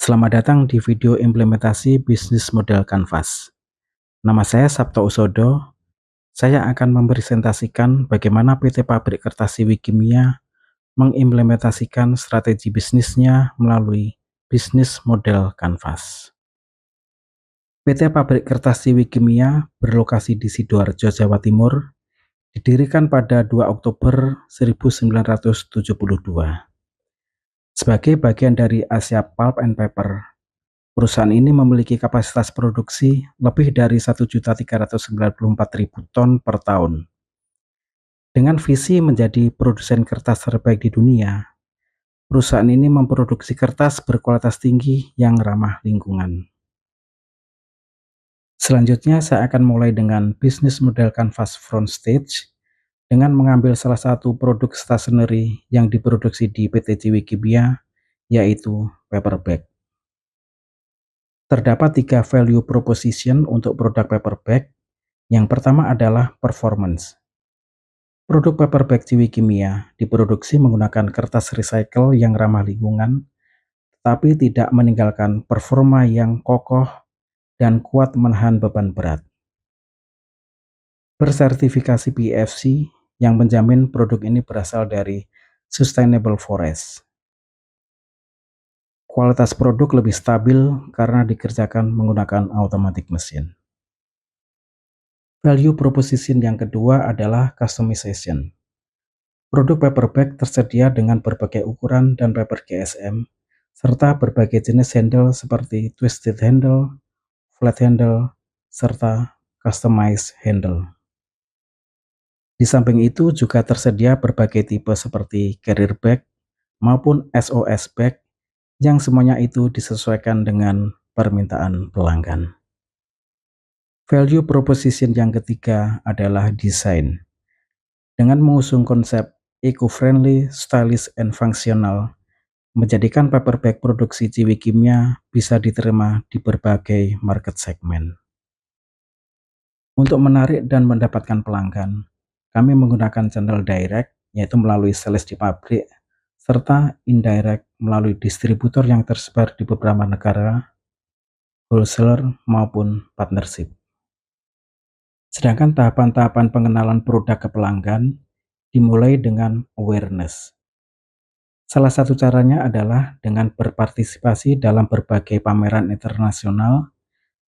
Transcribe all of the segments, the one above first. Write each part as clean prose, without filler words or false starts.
Selamat datang di video implementasi bisnis model Canvas. Nama saya Sabto Usodo. Saya akan mempresentasikan bagaimana PT Pabrik Kertas Siwi Kimia mengimplementasikan strategi bisnisnya melalui bisnis model Canvas. PT Pabrik Kertas Siwi Kimia berlokasi di Sidoarjo, Jawa Timur, didirikan pada 2 Oktober 1972. Sebagai bagian dari Asia Pulp and Paper, perusahaan ini memiliki kapasitas produksi lebih dari 1.394.000 ton per tahun. Dengan visi menjadi produsen kertas terbaik di dunia, perusahaan ini memproduksi kertas berkualitas tinggi yang ramah lingkungan. Selanjutnya, saya akan mulai dengan bisnis model Canvas Front Stage dengan mengambil salah satu produk stationery yang diproduksi di PT Siwi Kimia, yaitu paper bag. Terdapat 3 value proposition untuk produk paper bag. Yang pertama adalah performance. Produk paper bag Siwi Kimia diproduksi menggunakan kertas recycle yang ramah lingkungan, tetapi tidak meninggalkan performa yang kokoh dan kuat menahan beban berat. Bersertifikasi PEFC yang menjamin produk ini berasal dari Sustainable Forest. Kualitas produk lebih stabil karena dikerjakan menggunakan automatic mesin. Value proposition yang kedua adalah customization. Produk paper bag tersedia dengan berbagai ukuran dan paper GSM, serta berbagai jenis handle seperti twisted handle, flat handle, serta customized handle. Di samping itu juga tersedia berbagai tipe seperti carrier bag maupun SOS bag yang semuanya itu disesuaikan dengan permintaan pelanggan. Value proposition yang ketiga adalah desain. Dengan mengusung konsep eco-friendly, stylish, and functional, menjadikan paper bag produksi Siwi Kimia bisa diterima di berbagai market segmen. Untuk menarik dan mendapatkan pelanggan, kami menggunakan channel direct, yaitu melalui sales di pabrik, serta indirect melalui distributor yang tersebar di beberapa negara, wholesaler maupun partnership. Sedangkan tahapan-tahapan pengenalan produk ke pelanggan dimulai dengan awareness. Salah satu caranya adalah dengan berpartisipasi dalam berbagai pameran internasional,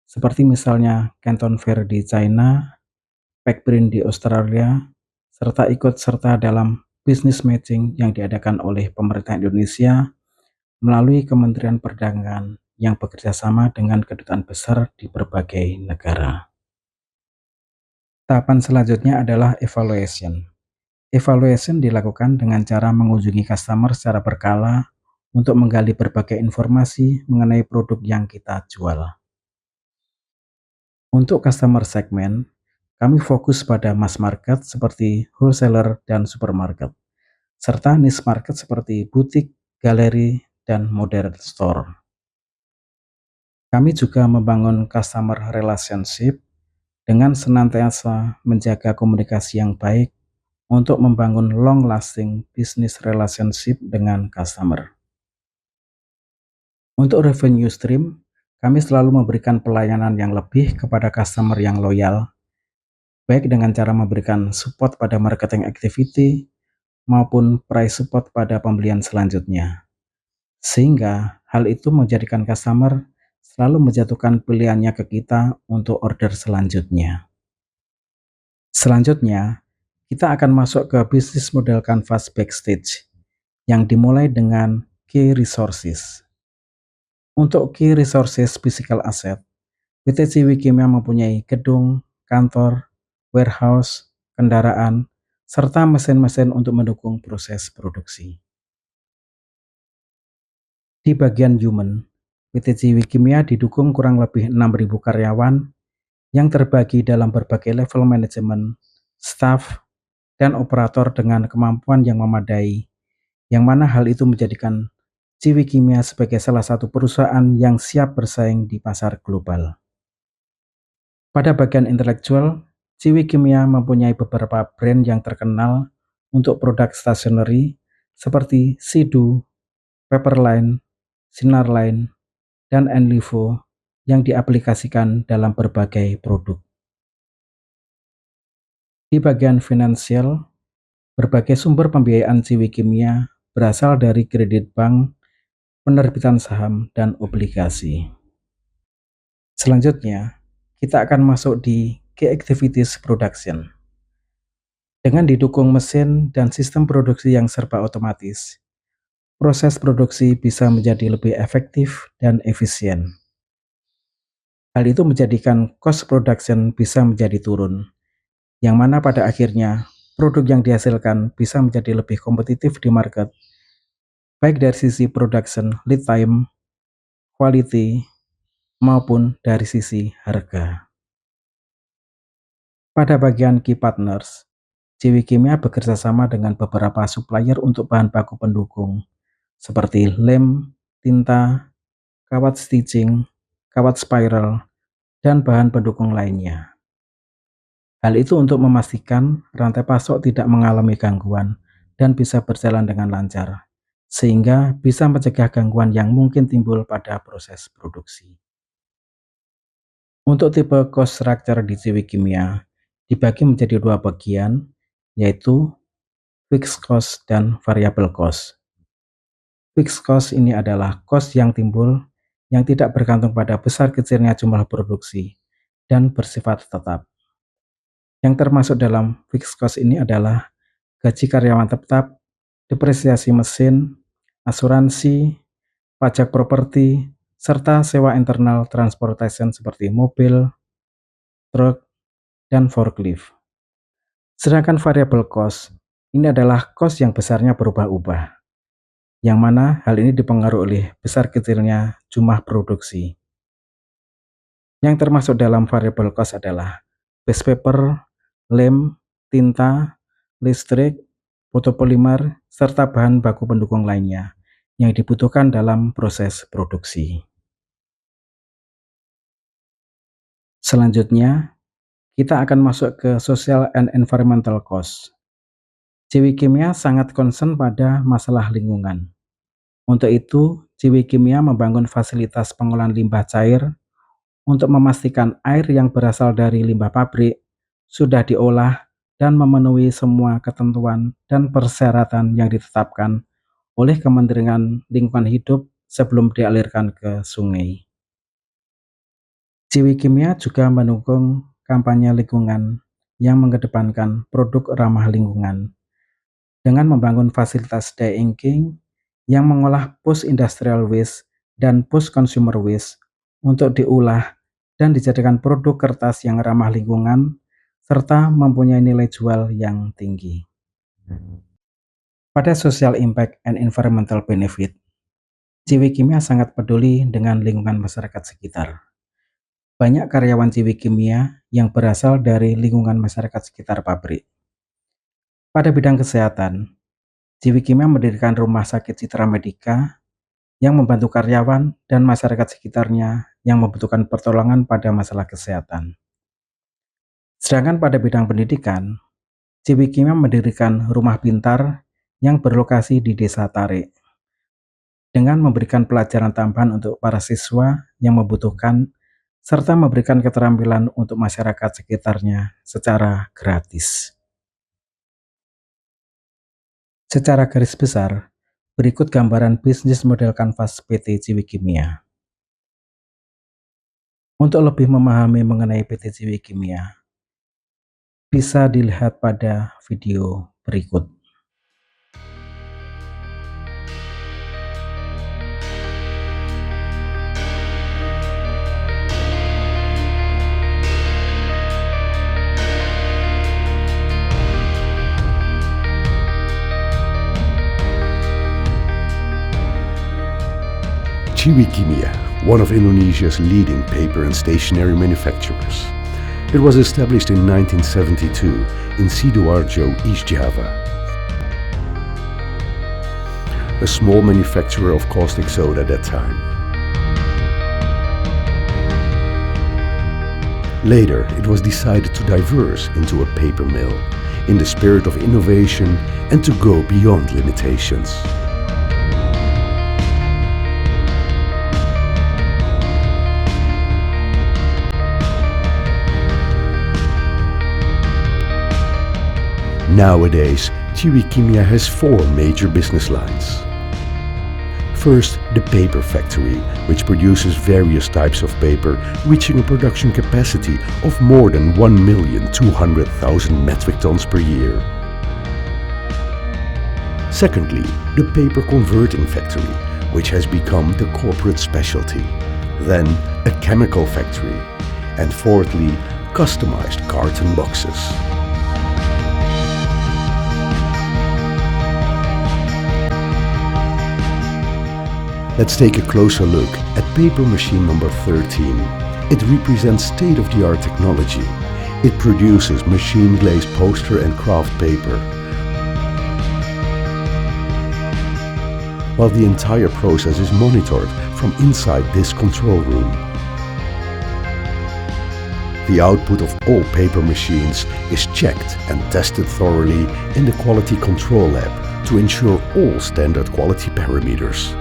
seperti misalnya Canton Fair di China, Packprint di Australia, serta ikut serta dalam business matching yang diadakan oleh pemerintah Indonesia melalui Kementerian Perdagangan yang bekerja sama dengan kedutaan besar di berbagai negara. Tahapan selanjutnya adalah evaluation. Evaluation dilakukan dengan cara mengunjungi customer secara berkala untuk menggali berbagai informasi mengenai produk yang kita jual. Untuk customer segmen, kami fokus pada mass market seperti wholesaler dan supermarket, serta niche market seperti butik, galeri, dan modern store. Kami juga membangun customer relationship dengan senantiasa menjaga komunikasi yang baik untuk membangun long-lasting business relationship dengan customer. Untuk revenue stream, kami selalu memberikan pelayanan yang lebih kepada customer yang loyal, baik dengan cara memberikan support pada marketing activity maupun price support pada pembelian selanjutnya. Sehingga hal itu menjadikan customer selalu menjatuhkan pilihannya ke kita untuk order selanjutnya. Selanjutnya, kita akan masuk ke bisnis model Canvas Backstage yang dimulai dengan Key Resources. Untuk Key Resources Physical Asset, PT Siwi Kimia mempunyai gedung, kantor, warehouse, kendaraan, serta mesin-mesin untuk mendukung proses produksi. Di bagian human, PT Siwi Kimia didukung kurang lebih 6.000 karyawan yang terbagi dalam berbagai level manajemen, staff, dan operator dengan kemampuan yang memadai, yang mana hal itu menjadikan Siwi Kimia sebagai salah satu perusahaan yang siap bersaing di pasar global. Pada bagian intelektual, Siwi Kimia mempunyai beberapa brand yang terkenal untuk produk stationery seperti Sidu, Paperline, Sinarline, dan Enlivo yang diaplikasikan dalam berbagai produk. Di bagian finansial, berbagai sumber pembiayaan Ciwi Kimia berasal dari kredit bank, penerbitan saham, dan obligasi. Selanjutnya, kita akan masuk di Key Activities Production. Dengan didukung mesin dan sistem produksi yang serba otomatis, proses produksi bisa menjadi lebih efektif dan efisien. Hal itu menjadikan cost production bisa menjadi turun, yang mana pada akhirnya produk yang dihasilkan bisa menjadi lebih kompetitif di market, baik dari sisi production lead time, quality, maupun dari sisi harga. Pada bagian key partners, Ciwi Kimia bekerja sama dengan beberapa supplier untuk bahan baku pendukung, seperti lem, tinta, kawat stitching, kawat spiral, dan bahan pendukung lainnya. Hal itu untuk memastikan rantai pasok tidak mengalami gangguan dan bisa berjalan dengan lancar, sehingga bisa mencegah gangguan yang mungkin timbul pada proses produksi. Untuk tipe cost structure di Ciwi Kimia dibagi menjadi dua bagian, yaitu fixed cost dan variable cost. Fixed cost ini adalah cost yang timbul yang tidak bergantung pada besar kecilnya jumlah produksi dan bersifat tetap. Yang termasuk dalam fixed cost ini adalah gaji karyawan tetap, depresiasi mesin, asuransi, pajak properti, serta sewa internal transportation seperti mobil, truk, dan forklift. Sedangkan variable cost ini adalah cost yang besarnya berubah-ubah, yang mana hal ini dipengaruhi oleh besar kecilnya jumlah produksi. Yang termasuk dalam variable cost adalah base paper, lem, tinta, listrik, fotopolimer, serta bahan baku pendukung lainnya yang dibutuhkan dalam proses produksi. Selanjutnya, kita akan masuk ke social and environmental cost. Ciwi Kimia sangat concern pada masalah lingkungan. Untuk itu, Ciwi Kimia membangun fasilitas pengolahan limbah cair untuk memastikan air yang berasal dari limbah pabrik sudah diolah dan memenuhi semua ketentuan dan persyaratan yang ditetapkan oleh Kementerian Lingkungan Hidup sebelum dialirkan ke sungai. Ciwi Kimia juga mendukung kampanye lingkungan yang mengedepankan produk ramah lingkungan dengan membangun fasilitas de-inking yang mengolah post-industrial waste dan post-consumer waste untuk diolah dan dijadikan produk kertas yang ramah lingkungan serta mempunyai nilai jual yang tinggi. Pada social impact and environmental benefit, Ciwi Kimia sangat peduli dengan lingkungan masyarakat sekitar. Banyak karyawan Ciwi Kimia yang berasal dari lingkungan masyarakat sekitar pabrik. Pada bidang kesehatan, Ciwi Kimia mendirikan Rumah Sakit Citra Medica yang membantu karyawan dan masyarakat sekitarnya yang membutuhkan pertolongan pada masalah kesehatan. Sedangkan pada bidang pendidikan, Ciwi Kimia mendirikan Rumah Pintar yang berlokasi di Desa Tarik, dengan memberikan pelajaran tambahan untuk para siswa yang membutuhkan, serta memberikan keterampilan untuk masyarakat sekitarnya secara gratis. Secara garis besar, berikut gambaran bisnis model kanvas PT Ciwi Kimia. Untuk lebih memahami mengenai PT Ciwi Kimia, bisa dilihat pada video berikut. Ciwi Kimia, one of Indonesia's leading paper and stationery manufacturers. It was established in 1972 in Sidoarjo, East Java. A small manufacturer of caustic soda at that time. Later, it was decided to diverse into a paper mill in the spirit of innovation and to go beyond limitations. Nowadays, Chewy Kimia has 4 major business lines. First, the paper factory, which produces various types of paper, reaching a production capacity of more than 1,200,000 metric tons per year. Secondly, the paper converting factory, which has become the corporate specialty. Then, a chemical factory. And fourthly, customized carton boxes. Let's take a closer look at paper machine number 13. It represents state-of-the-art technology. It produces machine-glazed poster and craft paper, while the entire process is monitored from inside this control room. The output of all paper machines is checked and tested thoroughly in the quality control lab to ensure all standard quality parameters.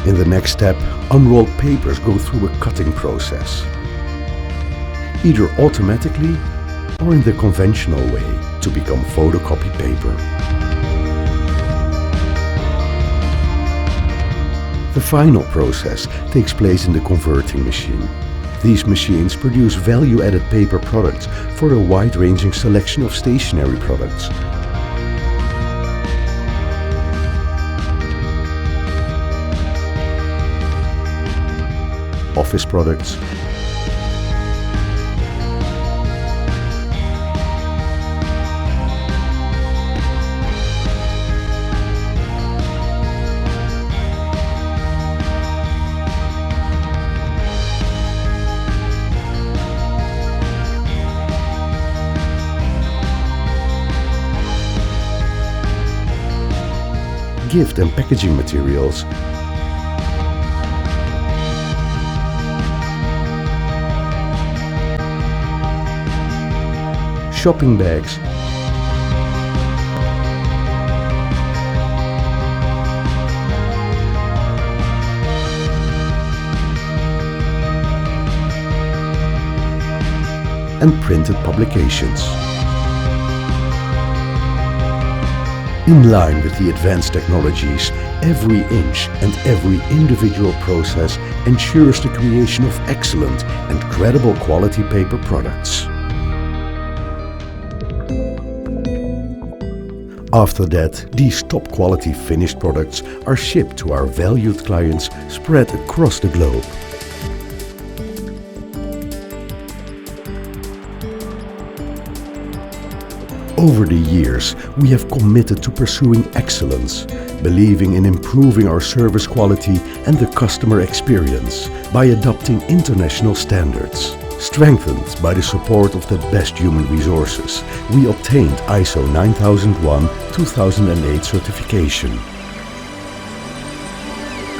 In the next step, unrolled papers go through a cutting process, either automatically or in the conventional way to become photocopy paper. The final process takes place in the converting machine. These machines produce value-added paper products for a wide-ranging selection of stationery products. Office products, gift and packaging materials, shopping bags, and printed publications. In line with the advanced technologies, every inch and every individual process ensures the creation of excellent and credible quality paper products. After that, these top quality finished products are shipped to our valued clients spread across the globe. Over the years, we have committed to pursuing excellence, believing in improving our service quality and the customer experience by adopting international standards. Strengthened by the support of the best human resources, we obtained ISO 9001-2008 certification.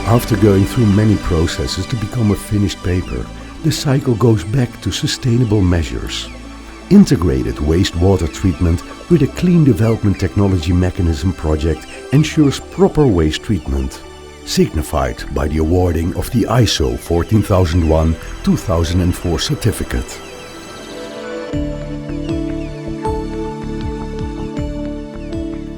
After going through many processes to become a finished paper, the cycle goes back to sustainable measures. Integrated wastewater treatment with a clean development technology mechanism project ensures proper waste treatment, signified by the awarding of the ISO 14001-2004 certificate.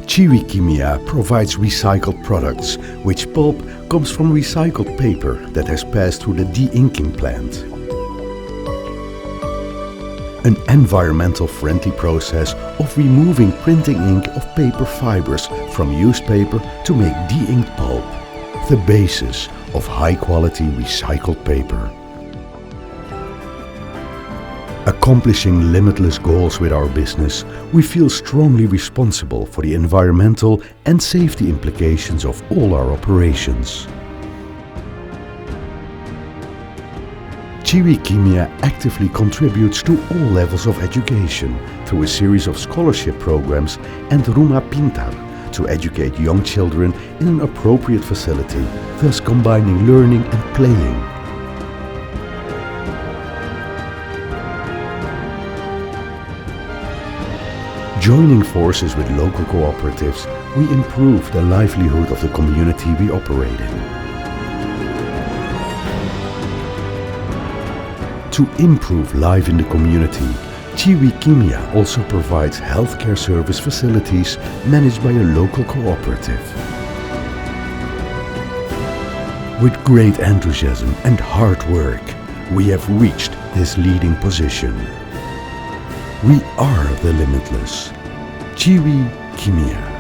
Chewy Kimia provides recycled products, which pulp comes from recycled paper that has passed through the de-inking plant. An environmental friendly process of removing printing ink of paper fibers from used paper to make de-inked pulp, the basis of high quality recycled paper. Accomplishing limitless goals with our business, we feel strongly responsible for the environmental and safety implications of all our operations. Chewy Kimia actively contributes to all levels of education through a series of scholarship programs and Rumah Pintar to educate young children in an appropriate facility, thus combining learning and playing. Joining forces with local cooperatives, we improve the livelihood of the community we operate in. To improve life in the community, Chiwi Kimia also provides healthcare service facilities managed by a local cooperative. With great enthusiasm and hard work, we have reached this leading position. We are the limitless. Chiwi Kimia.